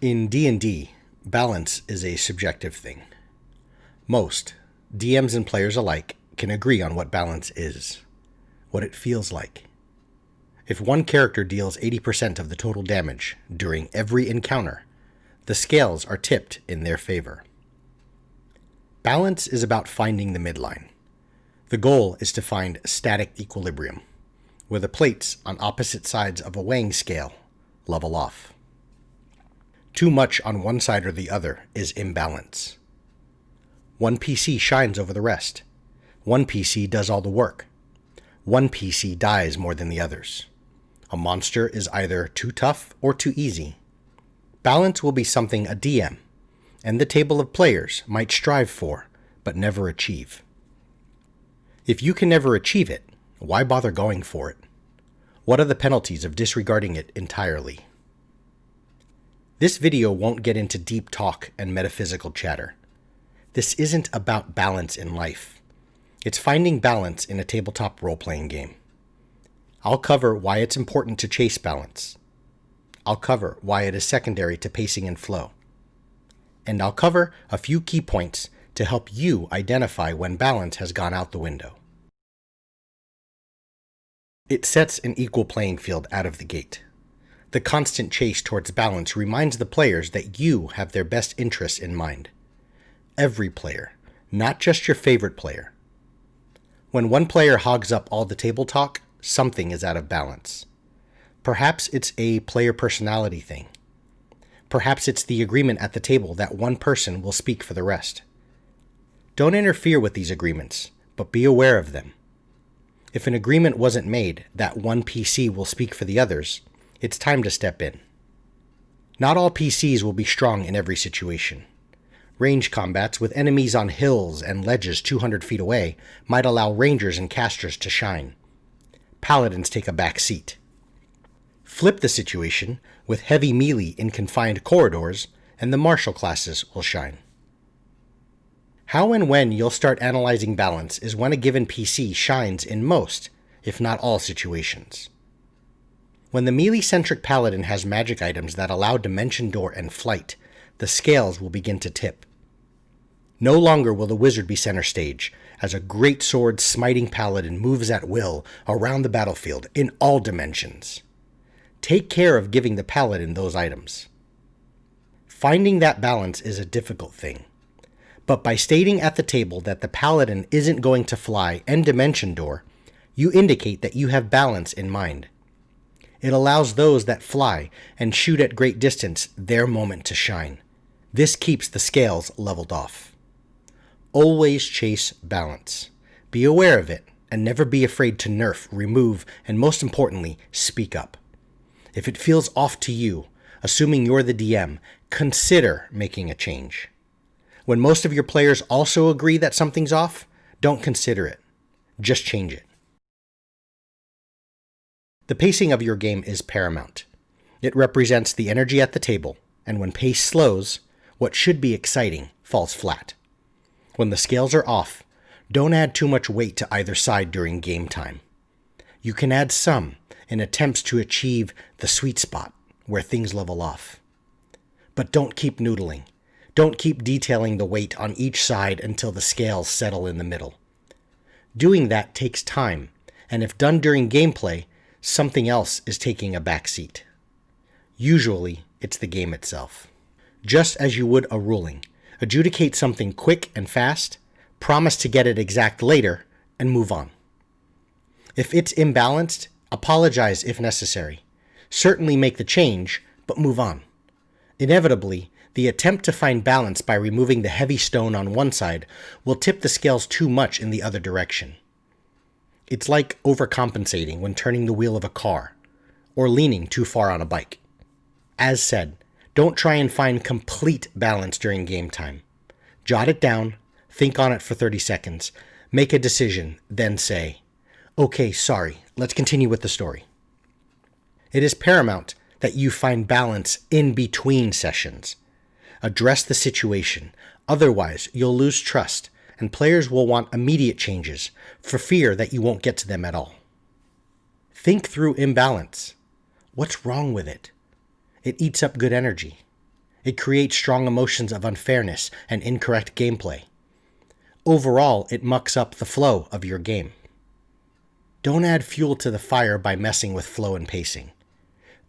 In D&D, balance is a subjective thing. Most, DMs and players alike, can agree on what balance is, what it feels like. If one character deals 80% of the total damage during every encounter, the scales are tipped in their favor. Balance is about finding the midline. The goal is to find static equilibrium, where the plates on opposite sides of a weighing scale level off. Too much on one side or the other is imbalance. One PC shines over the rest. One PC does all the work. One PC dies more than the others. A monster is either too tough or too easy. Balance will be something a DM and the table of players might strive for, but never achieve. If you can never achieve it, why bother going for it? What are the penalties of disregarding it entirely? This video won't get into deep talk and metaphysical chatter. This isn't about balance in life. It's finding balance in a tabletop role-playing game. I'll cover why it's important to chase balance. I'll cover why it is secondary to pacing and flow. And I'll cover a few key points to help you identify when balance has gone out the window. It sets an equal playing field out of the gate. The constant chase towards balance reminds the players that you have their best interests in mind. Every player, not just your favorite player. When one player hogs up all the table talk, something is out of balance. Perhaps it's a player personality thing. Perhaps it's the agreement at the table that one person will speak for the rest. Don't interfere with these agreements, but be aware of them. If an agreement wasn't made that one PC will speak for the others, it's time to step in. Not all PCs will be strong in every situation. Range combats with enemies on hills and ledges 200 feet away might allow rangers and casters to shine. Paladins take a back seat. Flip the situation with heavy melee in confined corridors, and the martial classes will shine. How and when you'll start analyzing balance is when a given PC shines in most, if not all, situations. When the melee-centric paladin has magic items that allow dimension door and flight, the scales will begin to tip. No longer will the wizard be center stage, as a great sword smiting paladin moves at will around the battlefield in all dimensions. Take care of giving the paladin those items. Finding that balance is a difficult thing, but by stating at the table that the paladin isn't going to fly and dimension door, you indicate that you have balance in mind. It allows those that fly and shoot at great distance their moment to shine. This keeps the scales leveled off. Always chase balance. Be aware of it, and never be afraid to nerf, remove, and most importantly, speak up. If it feels off to you, assuming you're the DM, consider making a change. When most of your players also agree that something's off, don't consider it. Just change it. The pacing of your game is paramount. It represents the energy at the table, and when pace slows, what should be exciting falls flat. When the scales are off, don't add too much weight to either side during game time. You can add some in attempts to achieve the sweet spot where things level off. But don't keep noodling. Don't keep detailing the weight on each side until the scales settle in the middle. Doing that takes time, and if done during gameplay, something else is taking a back seat. Usually, it's the game itself. Just as you would a ruling, adjudicate something quick and fast, promise to get it exact later, and move on. If it's imbalanced, apologize if necessary. Certainly make the change, but move on. Inevitably, the attempt to find balance by removing the heavy stone on one side will tip the scales too much in the other direction. It's like overcompensating when turning the wheel of a car, or leaning too far on a bike. As said, don't try and find complete balance during game time. Jot it down, think on it for 30 seconds, make a decision, then say, "Okay, sorry, let's continue with the story." It is paramount that you find balance in between sessions. Address the situation, otherwise you'll lose trust, and players will want immediate changes for fear that you won't get to them at all. Think through imbalance. What's wrong with it? It eats up good energy. It creates strong emotions of unfairness and incorrect gameplay. Overall, it mucks up the flow of your game. Don't add fuel to the fire by messing with flow and pacing.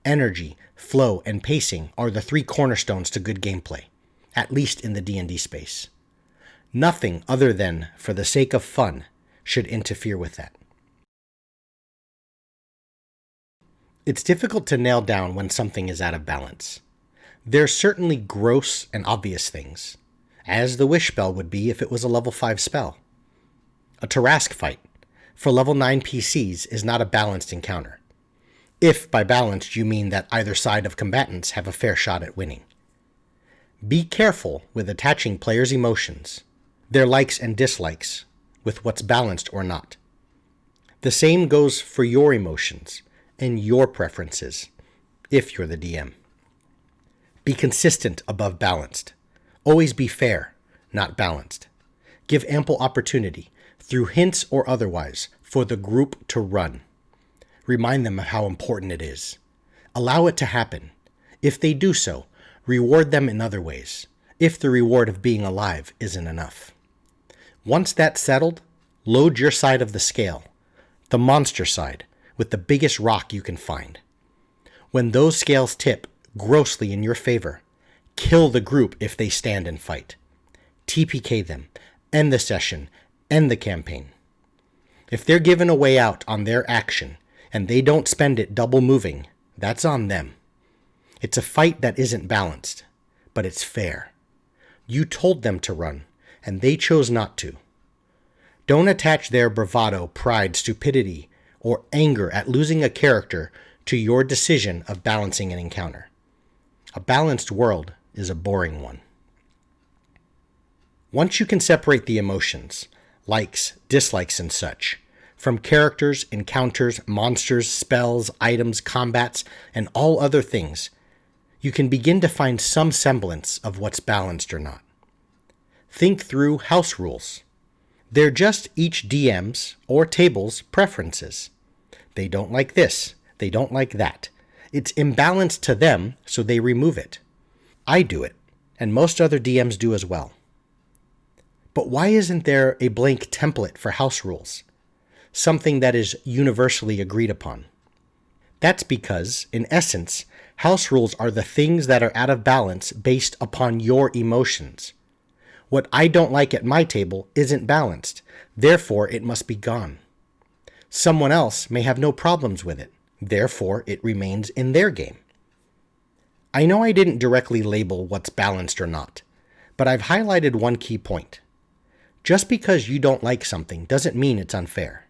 Energy, flow, and pacing are the three cornerstones to good gameplay, at least in the D&D space. Nothing other than for the sake of fun should interfere with that. It's difficult to nail down when something is out of balance. There are certainly gross and obvious things, as the wish spell would be if it was a level 5 spell. A Tarask fight, for level 9 PCs, is not a balanced encounter. If by balanced you mean that either side of combatants have a fair shot at winning. Be careful with attaching players' emotions, their likes and dislikes, with what's balanced or not. The same goes for your emotions and your preferences, if you're the DM. Be consistent above balanced. Always be fair, not balanced. Give ample opportunity, through hints or otherwise, for the group to run. Remind them of how important it is. Allow it to happen. If they do so, reward them in other ways, if the reward of being alive isn't enough. Once that's settled, load your side of the scale, the monster side, with the biggest rock you can find. When those scales tip grossly in your favor, kill the group if they stand and fight. TPK them, end the session, end the campaign. If they're given a way out on their action, and they don't spend it double moving, that's on them. It's a fight that isn't balanced, but it's fair. You told them to run, and they chose not to. Don't attach their bravado, pride, stupidity, or anger at losing a character to your decision of balancing an encounter. A balanced world is a boring one. Once you can separate the emotions, likes, dislikes, and such, from characters, encounters, monsters, spells, items, combats, and all other things, you can begin to find some semblance of what's balanced or not. Think through house rules. They're just each DM's or table's preferences. They don't like this, they don't like that. It's imbalanced to them, so they remove it. I do it, and most other DMs do as well. But why isn't there a blank template for house rules? Something that is universally agreed upon. That's because, in essence, house rules are the things that are out of balance based upon your emotions. What I don't like at my table isn't balanced, therefore it must be gone. Someone else may have no problems with it, therefore it remains in their game. I know I didn't directly label what's balanced or not, but I've highlighted one key point. Just because you don't like something doesn't mean it's unfair.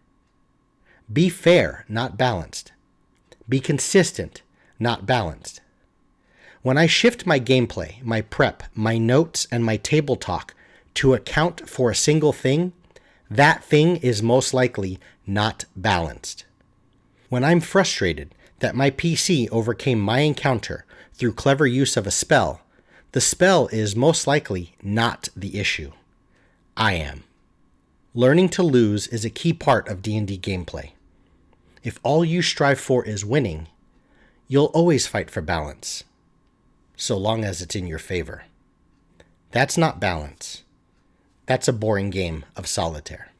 Be fair, not balanced. Be consistent, not balanced. When I shift my gameplay, my prep, my notes, and my table talk to account for a single thing, that thing is most likely not balanced. When I'm frustrated that my PC overcame my encounter through clever use of a spell, the spell is most likely not the issue. I am. Learning to lose is a key part of D&D gameplay. If all you strive for is winning, you'll always fight for balance, so long as it's in your favor. That's not balance. That's a boring game of solitaire.